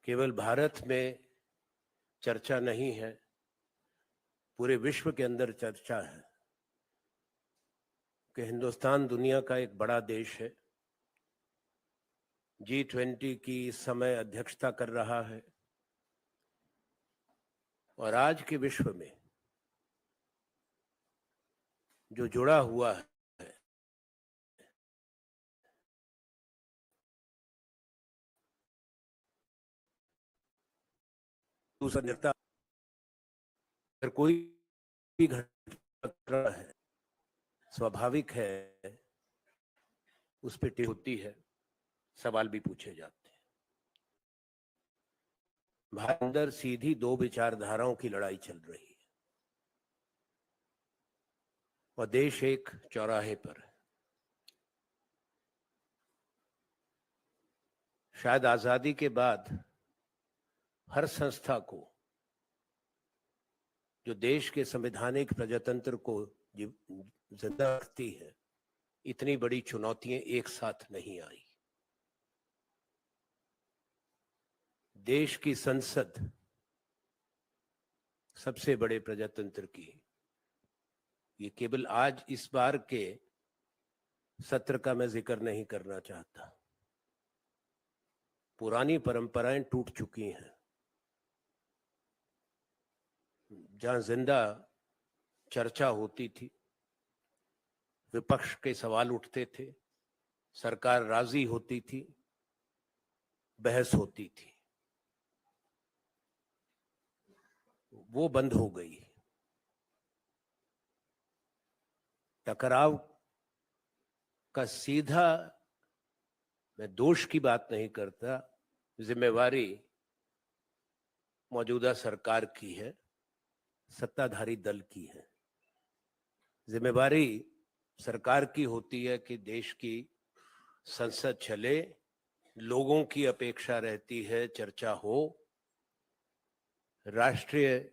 केवल भारत में चर्चा नहीं है, पूरे विश्व के अंदर चर्चा है कि हिंदुस्तान दुनिया का एक बड़ा देश है। G20 की इस समय अध्यक्षता कर रहा है और आज के विश्व में जो जुड़ा हुआ है दूसरा नेता, अगर कोई भी घटना है स्वाभाविक है उस पर टिप्पणी होती है, सवाल भी पूछे जाते हैं। भारत अंदर सीधी दो विचारधाराओं की लड़ाई चल रही है और देश एक चौराहे पर है। शायद आजादी के बाद हर संस्था को जो देश के संवैधानिक प्रजातंत्र को जिंदा रखती है, इतनी बड़ी चुनौतियां एक साथ नहीं आई। देश की संसद सबसे बड़े प्रजातंत्र की, ये केवल आज इस बार के सत्र का मैं जिक्र नहीं करना चाहता। पुरानी परंपराएं टूट चुकी हैं। जहां जिंदा चर्चा होती थी, विपक्ष के सवाल उठते थे, सरकार राजी होती थी, बहस होती थी, वो बंद हो गई। टकराव का सीधा, मैं दोष की बात नहीं करता, जिम्मेवारी मौजूदा सरकार की है, सत्ताधारी दल की है। जिम्मेवारी सरकार की होती है कि देश की संसद चले, लोगों की अपेक्षा रहती है चर्चा हो, राष्ट्रीय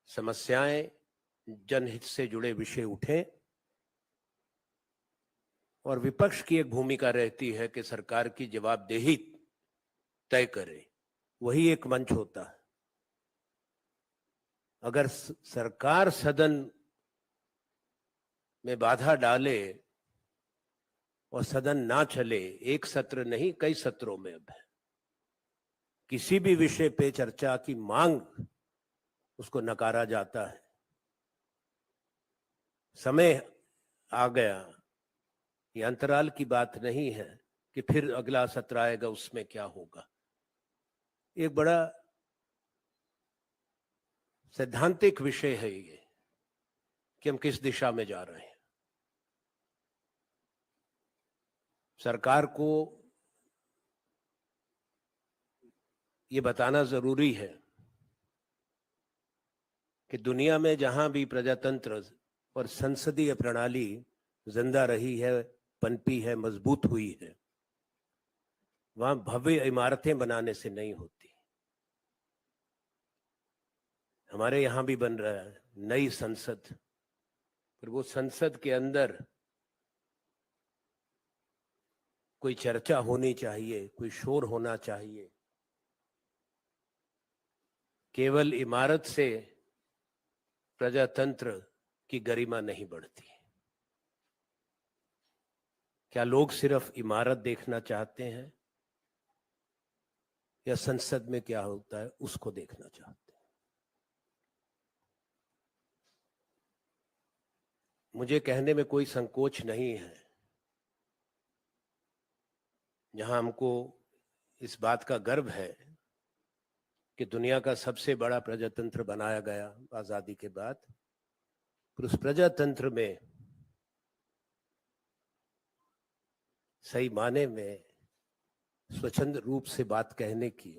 समस्याएं, जनहित से जुड़े विषय उठें, और विपक्ष की एक भूमिका रहती है कि सरकार की जवाबदेही तय करे। वही एक मंच होता है। अगर सरकार सदन में बाधा डाले और सदन ना चले, एक सत्र नहीं कई सत्रों में, अब किसी भी विषय पे चर्चा की मांग, उसको नकारा जाता है। समय आ गया, ये अंतराल की बात नहीं है कि फिर अगला सत्र आएगा उसमें क्या होगा। एक बड़ा सैद्धांतिक विषय है ये कि हम किस दिशा में जा रहे हैं। सरकार को ये बताना जरूरी है कि दुनिया में जहां भी प्रजातंत्र और संसदीय प्रणाली जिंदा रही है, पनपी है, मजबूत हुई है, वहां भव्य इमारतें बनाने से नहीं होती। हमारे यहां भी बन रहा है नई संसद, पर वो संसद के अंदर कोई चर्चा होनी चाहिए, कोई शोर होना चाहिए। केवल इमारत से प्रजातंत्र की गरिमा नहीं बढ़ती। क्या लोग सिर्फ इमारत देखना चाहते हैं या संसद में क्या होता है उसको देखना चाहते हैं? मुझे कहने में कोई संकोच नहीं है, जहां हमको इस बात का गर्व है कि दुनिया का सबसे बड़ा प्रजातंत्र बनाया गया आजादी के बाद, पर उस प्रजातंत्र में सही माने में स्वच्छंद रूप से बात कहने की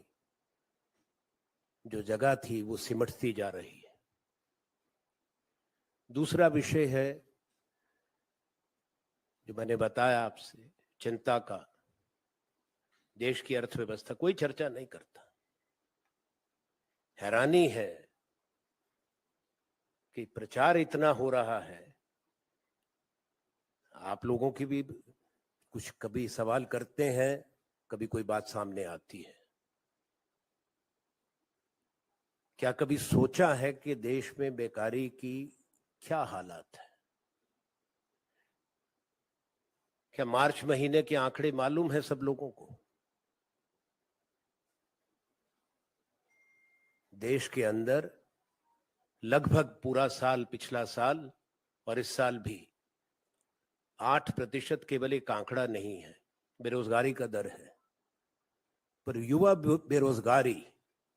जो जगह थी वो सिमटती जा रही है। दूसरा विषय है जो मैंने बताया आपसे, चिंता का, देश की अर्थव्यवस्था कोई चर्चा नहीं करता। हैरानी है कि प्रचार इतना हो रहा है, आप लोगों की भी कुछ कभी सवाल करते हैं, कभी कोई बात सामने आती है, क्या कभी सोचा है कि देश में बेकारी की क्या हालात है? क्या मार्च महीने के आंकड़े मालूम है सब लोगों को? देश के अंदर लगभग पूरा साल, पिछला साल और इस साल भी 8% केवल एक आंकड़ा नहीं है, बेरोजगारी का दर है। पर युवा बेरोजगारी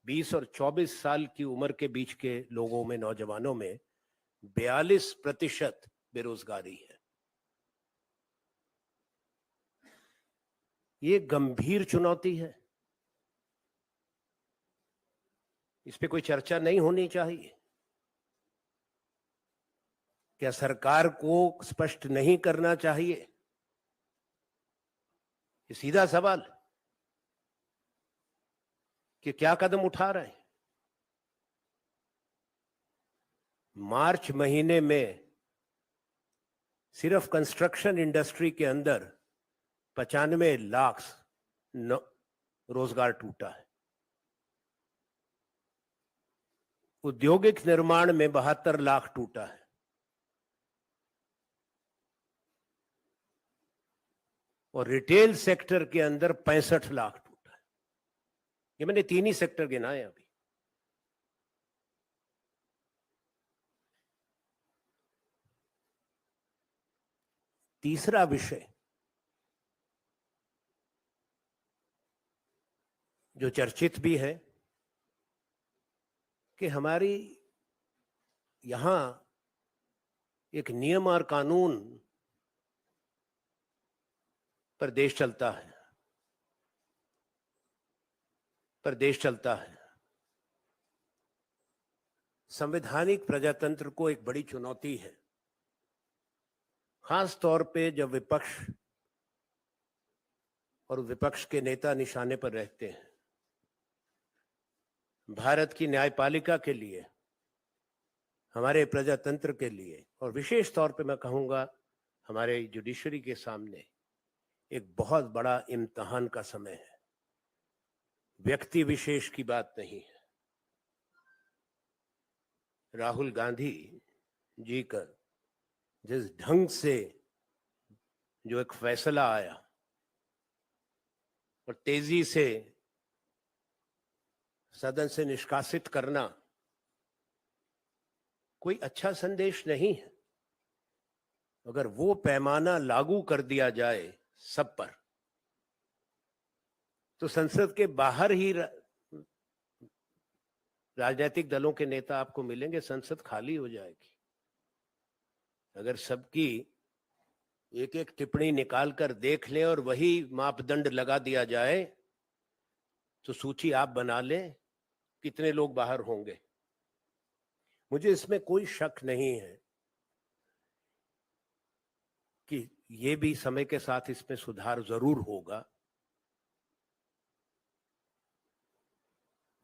20 और 24 साल की उम्र के बीच के लोगों में, नौजवानों में 42% बेरोजगारी है। ये गंभीर चुनौती है, इस पे कोई चर्चा नहीं होनी चाहिए? क्या सरकार को स्पष्ट नहीं करना चाहिए? ये सीधा सवाल कि क्या कदम उठा रहे हैं? मार्च महीने में सिर्फ कंस्ट्रक्शन इंडस्ट्री के अंदर 95 लाख रोजगार टूटा है। औद्योगिक निर्माण में 72 लाख टूटा है। और रिटेल सेक्टर के अंदर 65 लाख टूटा है। ये मैंने 3 ही सेक्टर गिनाए अभी। तीसरा विषय जो चर्चित भी है कि हमारी यहां एक नियम और कानून पर देश चलता है। संवैधानिक प्रजातंत्र को एक बड़ी चुनौती है, खास तौर पे जब विपक्ष और विपक्ष के नेता निशाने पर रहते हैं। भारत की न्यायपालिका के लिए, हमारे प्रजातंत्र के लिए और विशेष तौर पे मैं कहूंगा हमारे जुडिशरी के सामने एक बहुत बड़ा इम्तिहान का समय है। व्यक्ति विशेष की बात नहीं है। राहुल गांधी जी का जिस ढंग से जो एक फैसला आया और तेजी से सदन से निष्कासित करना कोई अच्छा संदेश नहीं है। अगर वो पैमाना लागू कर दिया जाए सब पर, तो संसद के बाहर ही राजनीतिक दलों के नेता आपको मिलेंगे, संसद खाली हो जाएगी। अगर सबकी एक एक टिप्पणी निकाल कर देख लें और वही मापदंड लगा दिया जाए, तो सूची आप बना लें कितने लोग बाहर होंगे। मुझे इसमें कोई शक नहीं है कि ये भी समय के साथ इसमें सुधार जरूर होगा।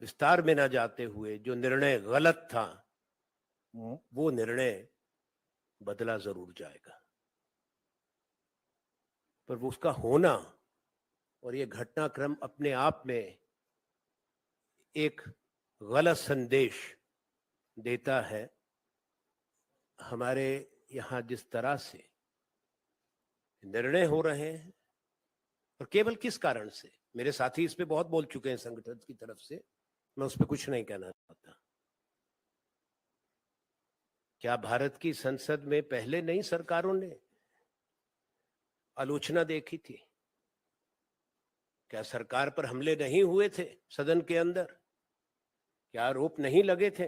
विस्तार में ना जाते हुए जो निर्णय गलत था वो निर्णय बदला जरूर जाएगा। पर वो उसका होना और ये घटनाक्रम अपने आप में एक गलत संदेश देता है। हमारे यहाँ जिस तरह से निर्णय हो रहे हैं और केवल किस कारण से, मेरे साथी इस पे बहुत बोल चुके हैं संगठन की तरफ से, मैं उस पर कुछ नहीं कहना चाहता। क्या भारत की संसद में पहले नई सरकारों ने आलोचना देखी थी? क्या सरकार पर हमले नहीं हुए थे सदन के अंदर? क्या आरोप नहीं लगे थे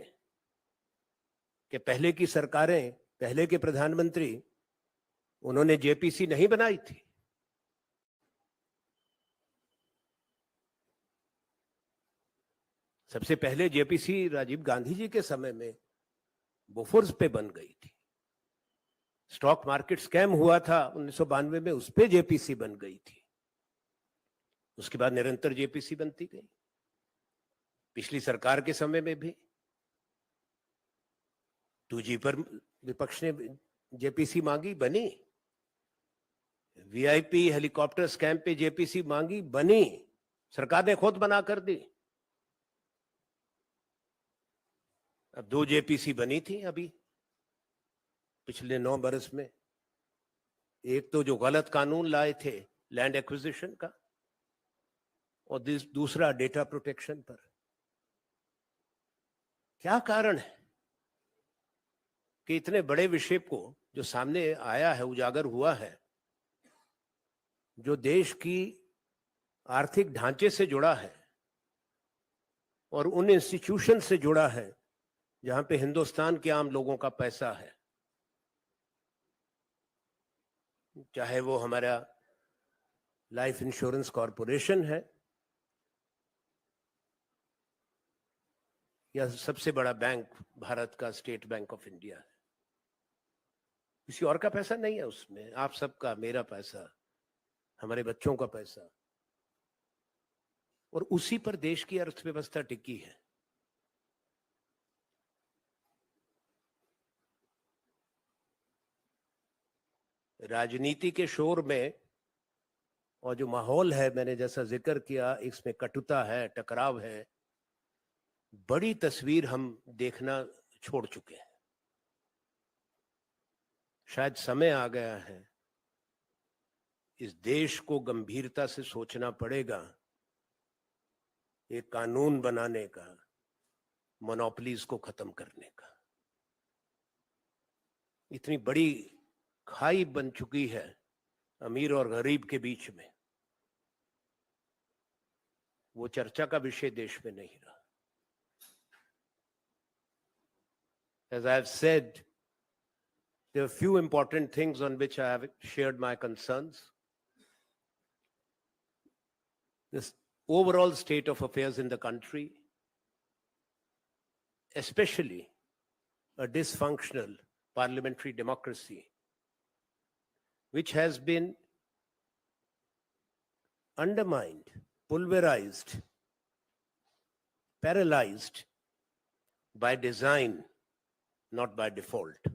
कि पहले की सरकारें, पहले के प्रधानमंत्री, उन्होंने जेपीसी नहीं बनाई थी? सबसे पहले जेपीसी राजीव गांधी जी के समय में बोफोर्स पे बन गई थी। स्टॉक मार्केट स्कैम हुआ था 1992 में, उस पे जेपीसी बन गई थी। उसके बाद निरंतर जेपीसी बनती गई। पिछली सरकार के समय में भी 2G पर विपक्ष ने जेपीसी मांगी, बनी। वीआईपी हेलीकॉप्टर स्कैम पे जेपीसी मांगी, बनी। सरकार ने खुद बना कर दी। अब 2 जेपीसी बनी थी अभी पिछले 9 बरस में। एक तो जो गलत कानून लाए थे लैंड एक्विजिशन का, और दूसरा डेटा प्रोटेक्शन पर। क्या कारण है कि इतने बड़े विषय को जो सामने आया है, उजागर हुआ है, जो देश की आर्थिक ढांचे से जुड़ा है और उन इंस्टीट्यूशन से जुड़ा है जहां पे हिंदुस्तान के आम लोगों का पैसा है, चाहे वो हमारा लाइफ इंश्योरेंस कॉरपोरेशन है या सबसे बड़ा बैंक भारत का स्टेट बैंक ऑफ इंडिया है। किसी और का पैसा नहीं है उसमें, आप सबका, मेरा पैसा, हमारे बच्चों का पैसा, और उसी पर देश की अर्थव्यवस्था टिकी है। राजनीति के शोर में और जो माहौल है, मैंने जैसा जिक्र किया, इसमें कटुता है, टकराव है, बड़ी तस्वीर हम देखना छोड़ चुके हैं। शायद समय आ गया है, इस देश को गंभीरता से सोचना पड़ेगा एक कानून बनाने का, मोनोपोलीज को खत्म करने का। इतनी बड़ी खाई बन चुकी है अमीर और गरीब के बीच में, वो चर्चा का विषय देश में नहीं रहा। As I have said, there are few important things on which I have shared my concerns. This overall state of affairs in the country, especially a dysfunctional parliamentary democracy, which has been undermined, pulverized, paralyzed by design, not by default.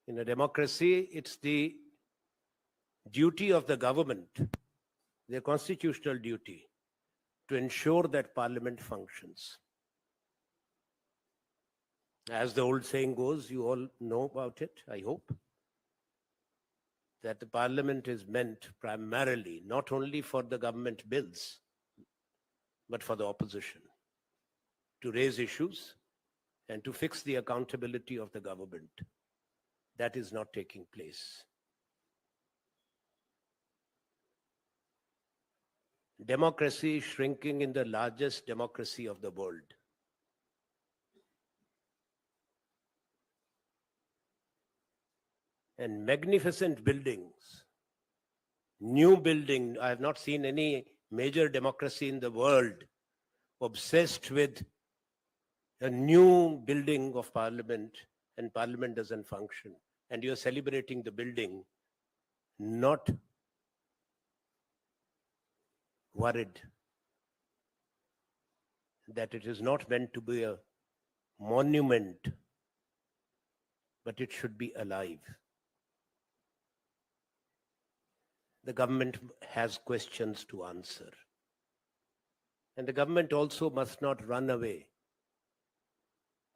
In a democracy, it's the duty of the government, their constitutional duty, to ensure that parliament functions. As the old saying goes, you all know about it, I hope, that the parliament is meant primarily not only for the government bills, but for the opposition, to raise issues and to fix the accountability of the government. That is not taking place. Democracy is shrinking in the largest democracy of the world. And magnificent buildings, new building. I have not seen any major democracy in the world obsessed with a new building of parliament, and parliament doesn't function. And you're celebrating the building, not worried that it is not meant to be a monument, but it should be alive. The government has questions to answer. And the government also must not run away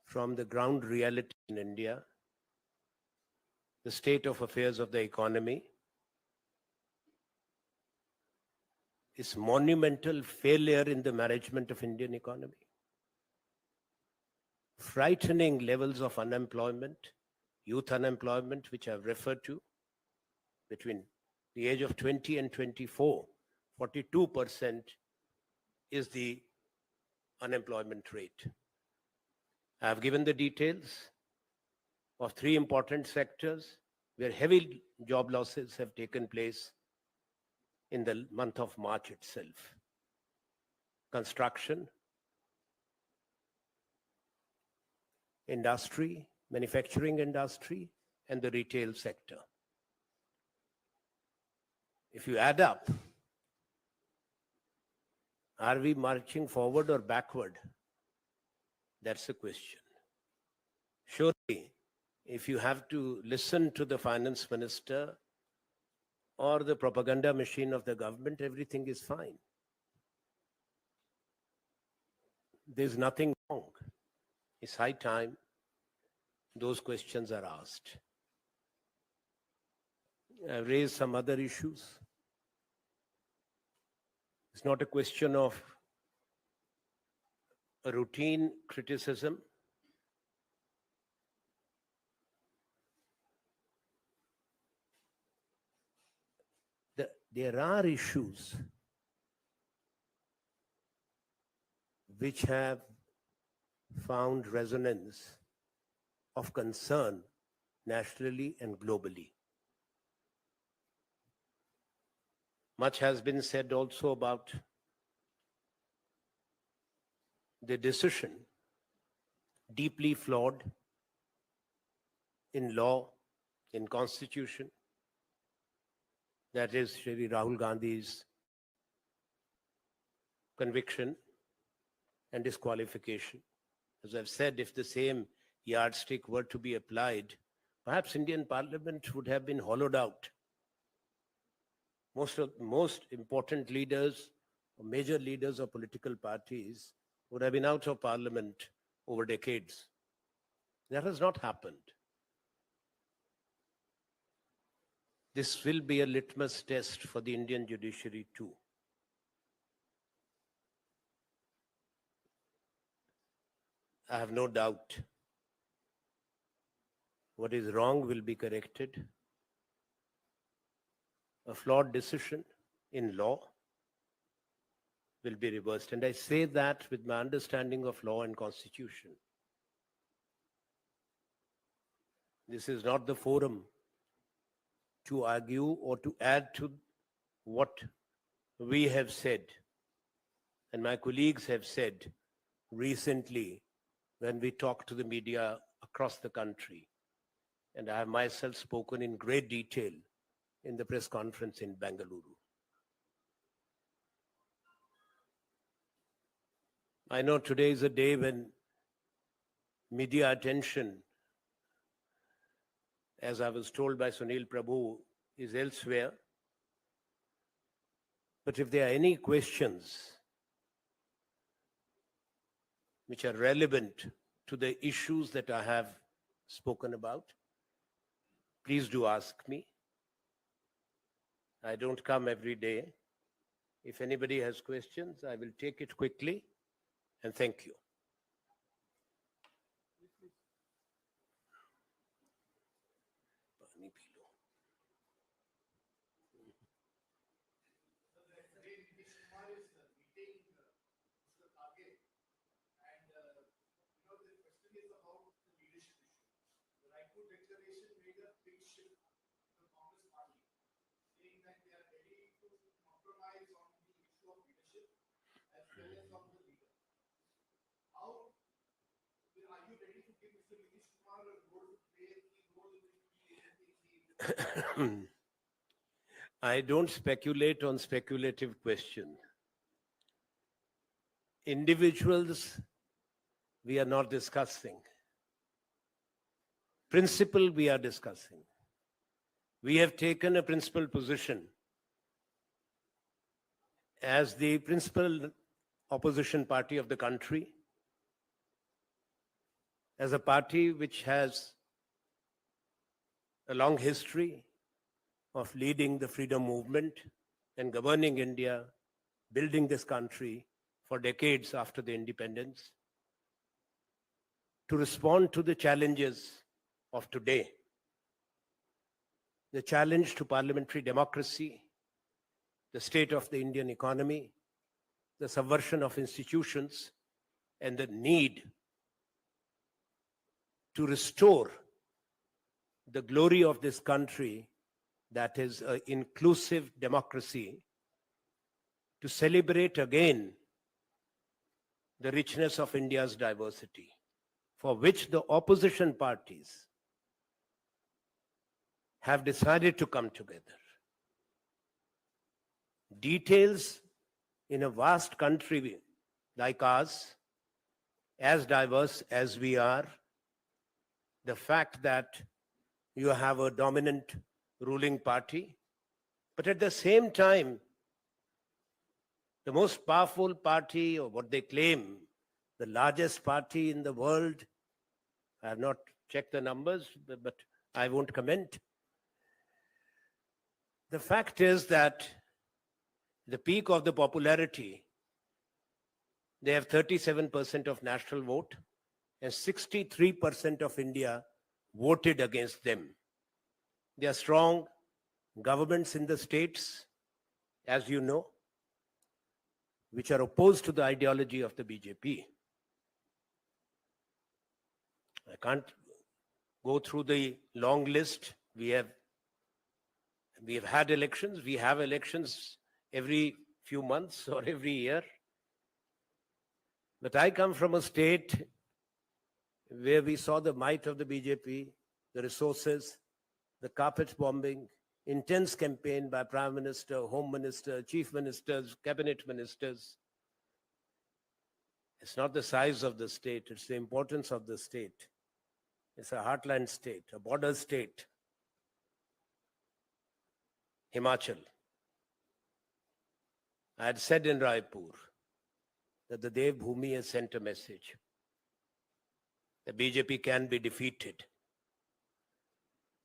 from the ground reality in India, the state of affairs of the economy, its monumental failure in the management of Indian economy, frightening levels of unemployment, youth unemployment, which I've referred to, between the age of 20 and 24, 42% is the unemployment rate. I have given the details of 3 important sectors where heavy job losses have taken place in the month of March itself. Construction, industry, manufacturing industry, and the retail sector. If you add up, are we marching forward or backward? That's the question. Surely, if you have to listen to the finance minister or the propaganda machine of the government, everything is fine. There's nothing wrong. It's high time those questions are asked. I've raised some other issues. It's not a question of a routine criticism. There are issues which have found resonance of concern nationally and globally. Much has been said also about the decision, deeply flawed in law, in constitution, that is Shri Rahul Gandhi's conviction and disqualification. As I've said, if the same yardstick were to be applied, perhaps Indian Parliament would have been hollowed out. Most important leaders or major leaders of political parties would have been out of Parliament over decades. That has not happened. This will be a litmus test for the Indian judiciary too. I have no doubt what is wrong will be corrected. A flawed decision in law will be reversed. And I say that with my understanding of law and constitution. This is not the forum to argue or to add to what we have said and my colleagues have said recently when we talk to the media across the country. And I have myself spoken in great detail in the press conference in Bengaluru. I know today is a day when media attention, as I was told by Sunil Prabhu, is elsewhere. But if there are any questions which are relevant to the issues that I have spoken about, please do ask me. I don't come every day. If anybody has questions, I will take it quickly, and thank you. I don't speculate on speculative questions. Individuals, we are not discussing. Principle, we are discussing. We have taken a principal position as the principal opposition party of the country, as a party which has a long history of leading the freedom movement and governing India, building this country for decades after the independence, to respond to the challenges of today, the challenge to parliamentary democracy, the state of the Indian economy, the subversion of institutions, and the need to restore the glory of this country, that is an inclusive democracy, to celebrate again the richness of India's diversity, for which the opposition parties have decided to come together. Details in a vast country like ours, as diverse as we are, the fact that you have a dominant ruling party, but at the same time, the most powerful party, or what they claim, the largest party in the world, I have not checked the numbers, but I won't comment. The fact is that the peak of the popularity, they have 37% of national vote, and 63% of India voted against them. There are strong governments in the states, as you know, which are opposed to the ideology of the BJP. I can't go through the long list. We have had elections. We have elections every few months or every year. But I come from a state where we saw the might of the BJP, the resources, the carpet bombing, intense campaign by Prime Minister, Home Minister, Chief Ministers, Cabinet Ministers. It's not the size of the state, it's the importance of the state. It's a heartland state, a border state. Himachal. I had said in Raipur that the Dev Bhumi has sent a message. The BJP can be defeated.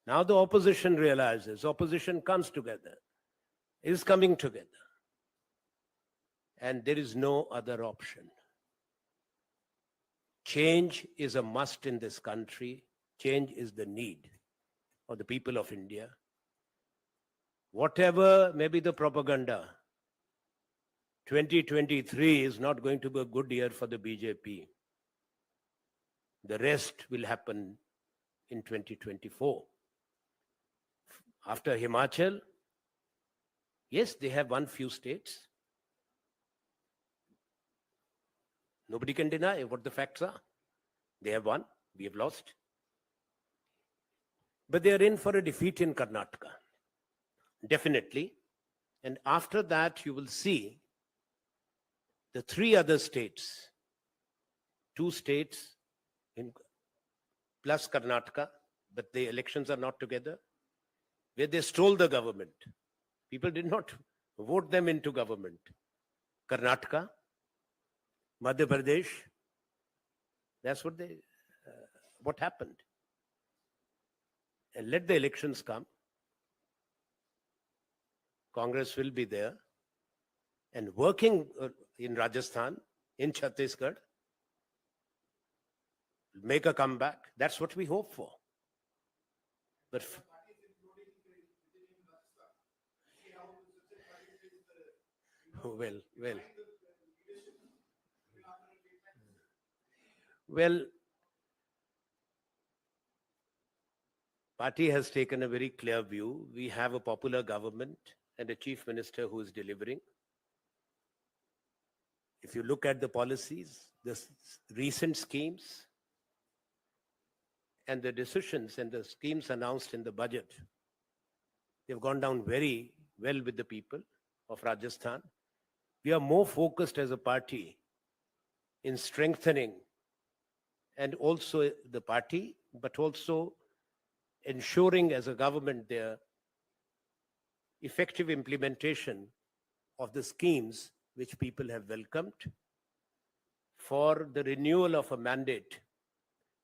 Now the opposition realizes, opposition comes together, is coming together. And there is no other option. Change is a must in this country. Change is the need of the people of India. Whatever may be the propaganda, 2023 is not going to be a good year for the BJP. The rest will happen in 2024. After Himachal, yes, they have won few states. Nobody can deny what the facts are. They have won, we have lost. But they are in for a defeat in Karnataka. Definitely. And after that, you will see the three other states, 2 states in, plus Karnataka, but the elections are not together, where they stole the government. People did not vote them into government. Karnataka, Madhya Pradesh, that's what happened. And let the elections come. Congress will be there and working in Rajasthan, in Chhattisgarh, make a comeback. That's what we hope for. But well, party has taken a very clear view. We have a popular government and a chief minister who is delivering. If you look at the policies, the recent schemes and the decisions and the schemes announced in the budget, they've gone down very well with the people of Rajasthan. We are more focused as a party in strengthening and also the party, but also ensuring as a government their effective implementation of the schemes which people have welcomed for the renewal of a mandate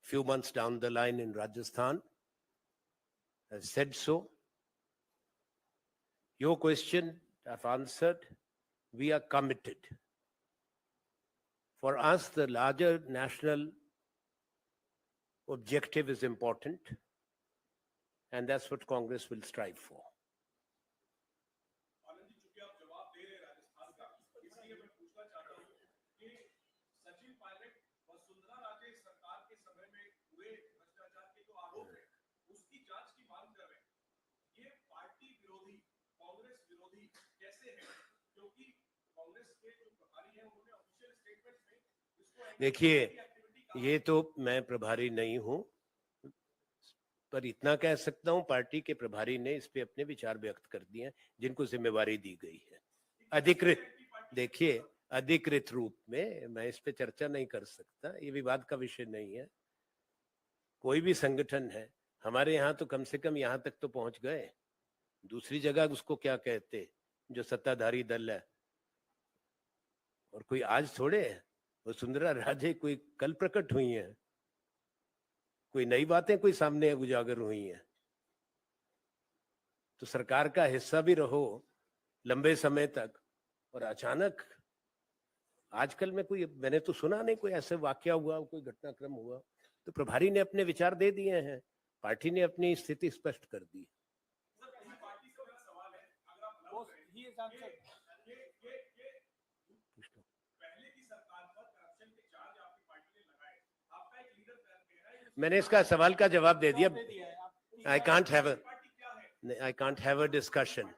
few months down the line in Rajasthan. I've said so. Your question I've answered. We are committed. For us, the larger national objective is important, and that's what Congress will strive for. देखिए, ये तो मैं प्रभारी नहीं हूं, पर इतना कह सकता हूं पार्टी के प्रभारी ने इस पे अपने विचार व्यक्त कर दिए हैं, जिनको जिम्मेवारी दी गई है अधिकृत। देखिए, अधिकृत रूप में मैं इस पे चर्चा नहीं कर सकता, ये विवाद का विषय नहीं है। कोई भी संगठन है, हमारे यहाँ तो कम से कम यहाँ तक तो पहुंच गए, दूसरी जगह उसको क्या कहते जो सत्ताधारी दल है, और कोई आज थोड़े है, वसुंधरा राजे कोई कल प्रकट हुई है, कोई नई बातें कोई सामने उजागर हुई हैं? तो सरकार का हिस्सा भी रहो लंबे समय तक और अचानक आजकल में कोई, मैंने तो सुना नहीं कोई ऐसे वाकया हुआ, कोई घटनाक्रम हुआ। तो प्रभारी ने अपने विचार दे दिए हैं, पार्टी ने अपनी स्थिति स्पष्ट कर दी। मैंने इसका सवाल का जवाब दे दिया। I can't have a discussion.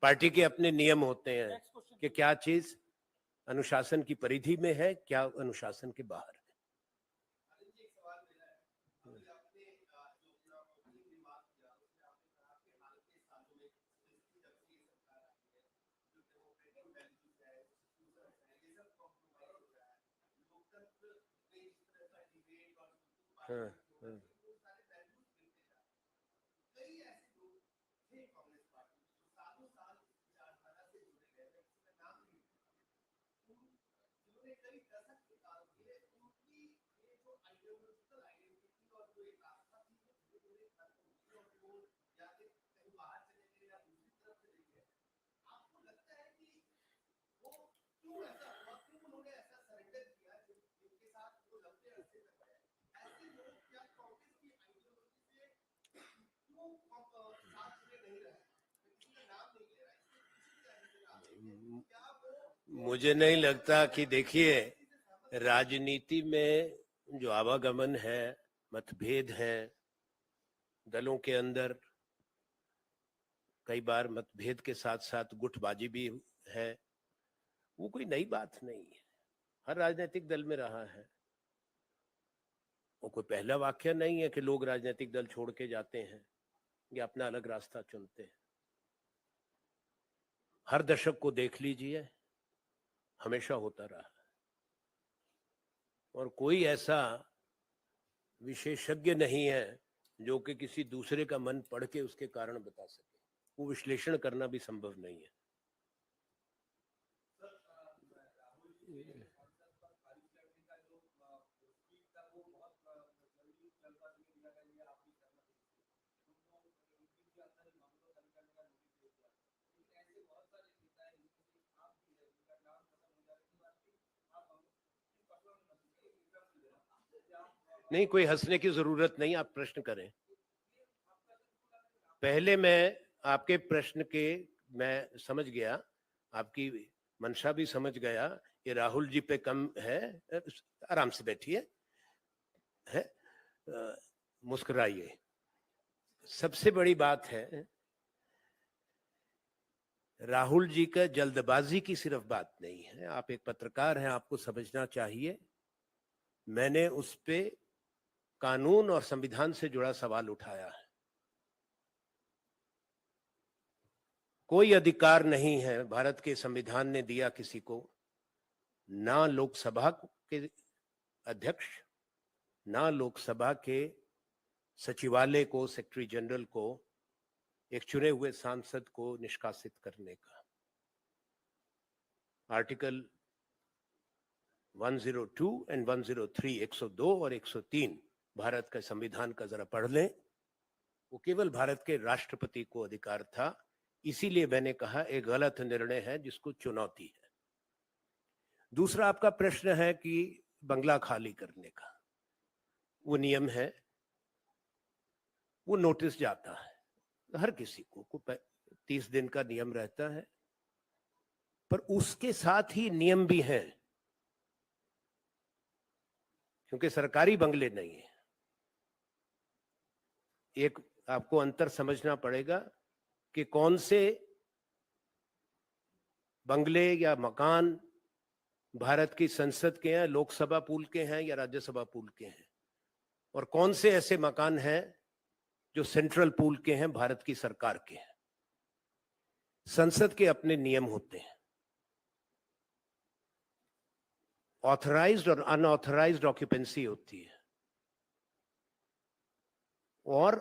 Party के अपने नियम होते हैं कि क्या चीज अनुशासन की परिधि में है, क्या अनुशासन के बाहर है। हाँ, हाँ। मुझे नहीं लगता कि, देखिए, राजनीति में जो आवागमन है, मतभेद है दलों के अंदर, कई बार मतभेद के साथ साथ गुटबाजी भी है, वो कोई नई बात नहीं है, हर राजनीतिक दल में रहा है। वो कोई पहला वाक्य नहीं है कि लोग राजनीतिक दल छोड़ के जाते हैं या अपना अलग रास्ता चुनते हैं। हर दशक को देख लीजिए, हमेशा होता रहा, और कोई ऐसा विशेषज्ञ नहीं है जो कि किसी दूसरे का मन पढ़ के उसके कारण बता सके। वो विश्लेषण करना भी संभव नहीं है। नहीं, कोई हंसने की जरूरत नहीं, आप प्रश्न करें। पहले मैं आपके प्रश्न के, मैं समझ गया, आपकी मंशा भी समझ गया। ये राहुल जी पे कम है, आराम से बैठिए, है, मुस्कुराइए। सबसे बड़ी बात है, राहुल जी का जल्दबाजी की सिर्फ बात नहीं है। आप एक पत्रकार हैं, आपको समझना चाहिए। मैंने उस पे कानून और संविधान से जुड़ा सवाल उठाया है। कोई अधिकार नहीं है भारत के संविधान ने दिया किसी को, ना लोकसभा के अध्यक्ष, ना लोकसभा के सचिवालय को, सेक्रेटरी जनरल को, एक चुने हुए सांसद को निष्कासित करने का। आर्टिकल 102 एंड 103, 102 और 103 भारत का संविधान का जरा पढ़ लें। वो केवल भारत के राष्ट्रपति को अधिकार था। इसीलिए मैंने कहा एक गलत निर्णय है जिसको चुनौती है। दूसरा आपका प्रश्न है कि बंगला खाली करने का, वो नियम है, वो नोटिस जाता है हर किसी को 30 दिन का नियम रहता है, पर उसके साथ ही नियम भी है, क्योंकि सरकारी बंगले नहीं है। एक आपको अंतर समझना पड़ेगा कि कौन से बंगले या मकान भारत की संसद के हैं, लोकसभा पूल के हैं या राज्यसभा पूल के हैं, और कौन से ऐसे मकान हैं जो सेंट्रल पूल के हैं, भारत की सरकार के हैं। संसद के अपने नियम होते हैं। ऑथराइज्ड और अनऑथराइज्ड ऑक्यूपेंसी होती है, और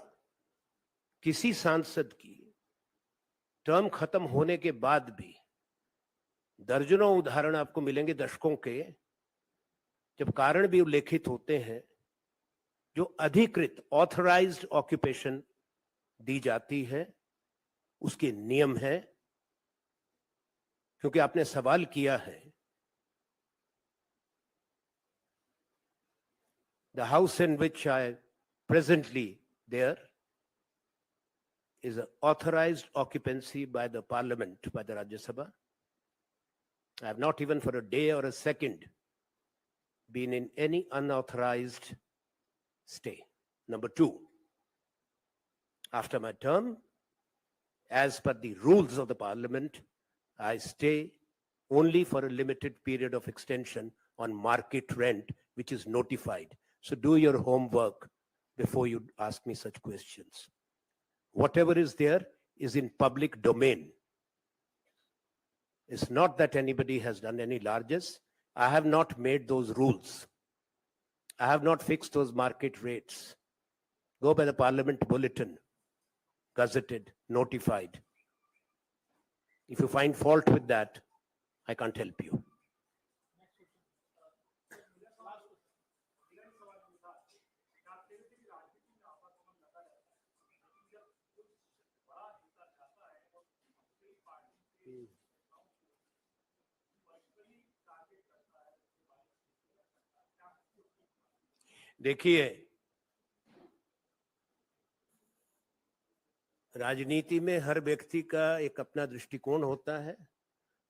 किसी सांसद की टर्म खत्म होने के बाद भी दर्जनों उदाहरण आपको मिलेंगे दशकों के, जब कारण भी उल्लेखित होते हैं, जो अधिकृत ऑथराइज्ड ऑक्यूपेशन दी जाती है उसके नियम है, क्योंकि आपने सवाल किया है। The house in which I presently there is an authorized occupancy by the parliament, by the Rajya Sabha. I have not even for a day or a second been in any unauthorized stay. Number two, after my term, as per the rules of the parliament, I stay only for a limited period of extension on market rent, which is notified. So do your homework before you ask me such questions. Whatever is there is in public domain. It's not that anybody has done any largesse. I have not made those rules. I have not fixed those market rates. Go by the parliament bulletin, gazetted, notified. If you find fault with that, I can't help you. देखिए, राजनीति में हर व्यक्ति का एक अपना दृष्टिकोण होता है,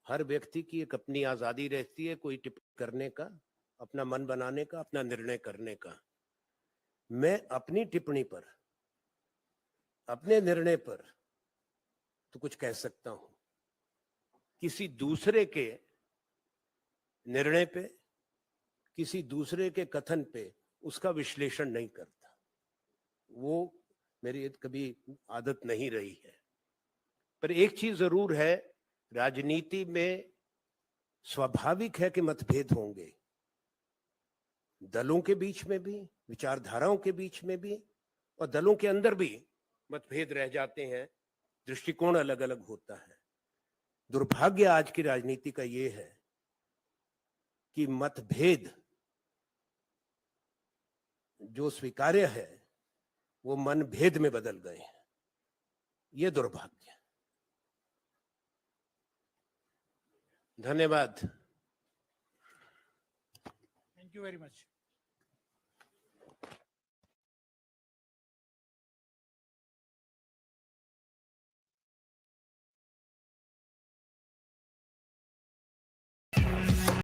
हर व्यक्ति की एक अपनी आजादी रहती है कोई टिप्पणी करने का, अपना मन बनाने का, अपना निर्णय करने का। मैं अपनी टिप्पणी पर, अपने निर्णय पर तो कुछ कह सकता हूं, किसी दूसरे के निर्णय पे, किसी दूसरे के कथन पे उसका विश्लेषण नहीं करता। वो मेरी कभी आदत नहीं रही है। पर एक चीज जरूर है, राजनीति में स्वाभाविक है कि मतभेद होंगे, दलों के बीच में भी, विचारधाराओं के बीच में भी, और दलों के अंदर भी मतभेद रह जाते हैं, दृष्टिकोण अलग अलग होता है। दुर्भाग्य आज की राजनीति का ये है कि मतभेद जो स्वीकार्य है वो मनभेद में बदल गए हैं। ये दुर्भाग्य। धन्यवाद। Thank you very much.